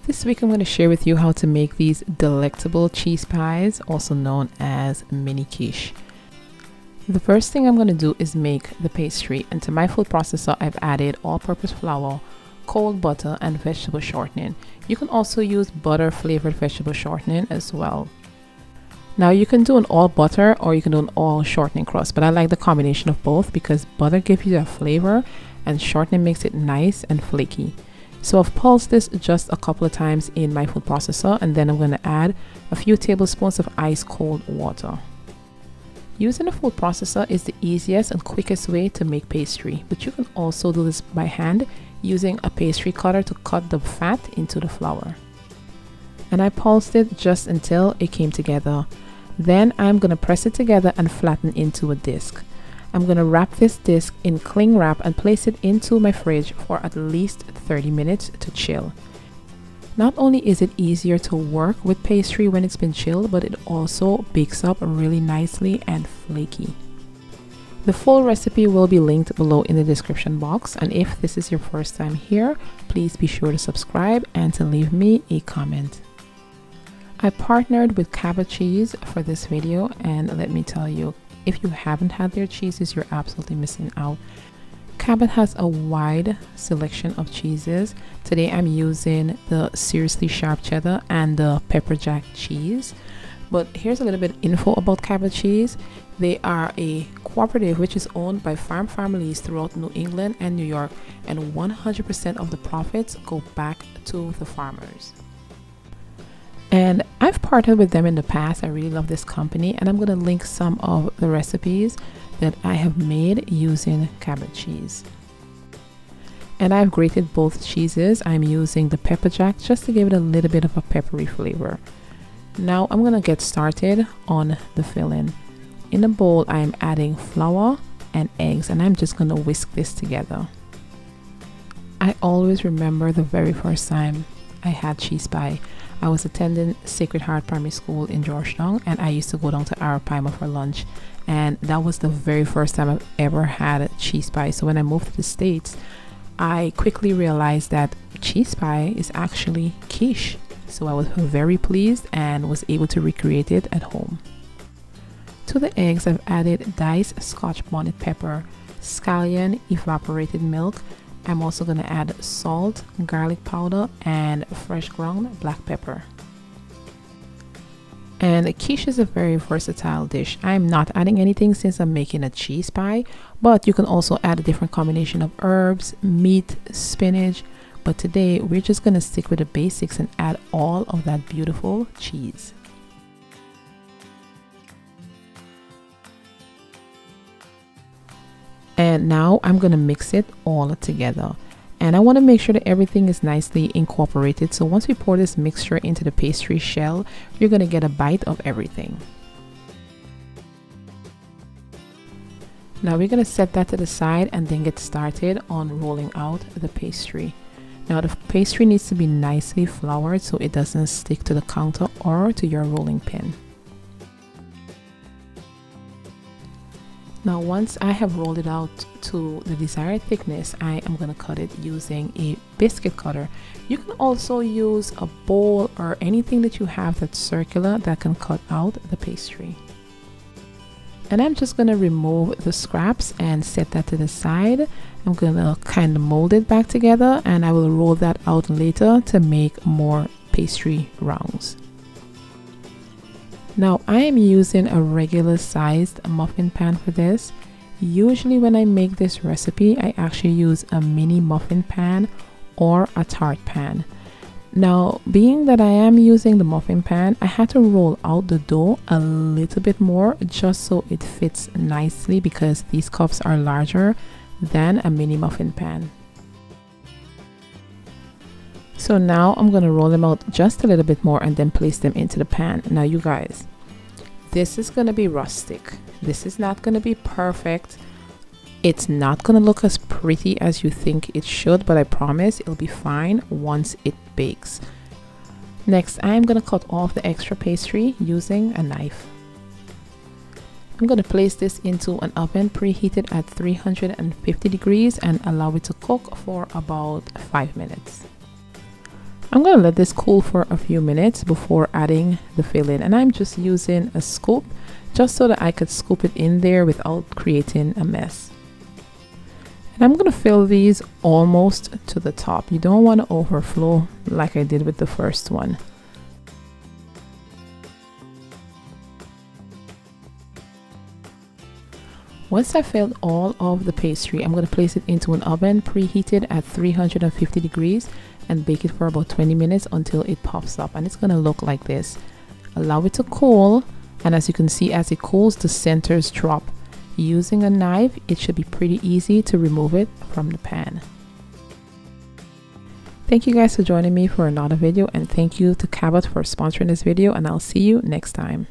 This week I'm going to share with you how to make these delectable cheese pies, also known as mini quiche. The first thing I'm going to do is make the pastry, and to my food processor I've added all-purpose flour, cold butter, and vegetable shortening. You can also use butter flavored vegetable shortening as well. Now you can do an all butter or you can do an all shortening crust, but I like the combination of both because butter gives you that flavor and shortening makes it nice and flaky. So I've pulsed this just a couple of times in my food processor, and then I'm going to add a few tablespoons of ice cold water. Using a food processor is the easiest and quickest way to make pastry, but you can also do this by hand using a pastry cutter to cut the fat into the flour. And I pulsed it just until it came together. Then I'm going to press it together and flatten into a disc. I'm going to wrap this disc in cling wrap and place it into my fridge for at least 30 minutes to chill. Not only is it easier to work with pastry when it's been chilled, but it also bakes up really nicely and flaky. The full recipe will be linked below in the description box, and if this is your first time here, please be sure to subscribe and to leave me a comment. I partnered with Cabot Cheese for this video, and let me tell you, if you haven't had their cheeses, you're absolutely missing out. Cabot has a wide selection of cheeses. Today I'm using the seriously sharp cheddar and the pepper jack cheese. But here's a little bit of info about Cabot Cheese. They are a cooperative which is owned by farm families throughout New England and New York, and 100% of the profits go back to the farmers. And I've partnered with them in the past. I really love this company, and I'm going to link some of the recipes that I have made using Cabot cheese. And I've grated both cheeses. I'm using the pepper jack just to give it a little bit of a peppery flavor. Now I'm going to get started on the filling. In a bowl I'm adding flour and eggs, and I'm just going to whisk this together. I always remember the very first time I had cheese pie. I was attending Sacred Heart Primary School in Georgetown, and I used to go down to Arapaima for lunch, and that was the very first time I've ever had a cheese pie. So when I moved to the States, I quickly realized that cheese pie is actually quiche. So I was very pleased and was able to recreate it at home. To the eggs, I've added diced Scotch bonnet pepper, scallion, evaporated milk. I'm also going to add salt, garlic powder, and fresh ground black pepper. And quiche is a very versatile dish. I'm not adding anything since I'm making a cheese pie, but you can also add a different combination of herbs, meat, spinach. But today we're just going to stick with the basics and add all of that beautiful cheese. And now I'm going to mix it all together, and I want to make sure that everything is nicely incorporated. So once we pour this mixture into the pastry shell, you're going to get a bite of everything. Now we're going to set that to the side and then get started on rolling out the pastry. Now the pastry needs to be nicely floured so it doesn't stick to the counter or to your rolling pin. Now once I have rolled it out to the desired thickness, I am going to cut it using a biscuit cutter. You can also use a bowl or anything that you have that's circular that can cut out the pastry. And I'm just going to remove the scraps and set that to the side. I'm going to kind of mold it back together, and I will roll that out later to make more pastry rounds. Now I am using a regular sized muffin pan for this. Usually when I make this recipe, I actually use a mini muffin pan or a tart pan. Now, being that I am using the muffin pan, I had to roll out the dough a little bit more just so it fits nicely, because these cups are larger than a mini muffin pan. So now I'm going to roll them out just a little bit more and then place them into the pan. Now you guys, this is going to be rustic. This is not going to be perfect. It's not going to look as pretty as you think it should, but I promise it'll be fine once it bakes. Next, I'm going to cut off the extra pastry using a knife. I'm going to place this into an oven preheated at 350 degrees and allow it to cook for about 5 minutes. I'm going to let this cool for a few minutes before adding the filling, and I'm just using a scoop just so that I could scoop it in there without creating a mess. And I'm going to fill these almost to the top. You don't want to overflow like I did with the first one. Once I filled all of the pastry, I'm going to place it into an oven preheated at 350 degrees and bake it for about 20 minutes until it pops up, and it's going to look like this. Allow it to cool, and as you can see, as it cools, the centers drop. Using a knife, it should be pretty easy to remove it from the pan. Thank you guys for joining me for another video, and thank you to Cabot for sponsoring this video, and I'll see you next time.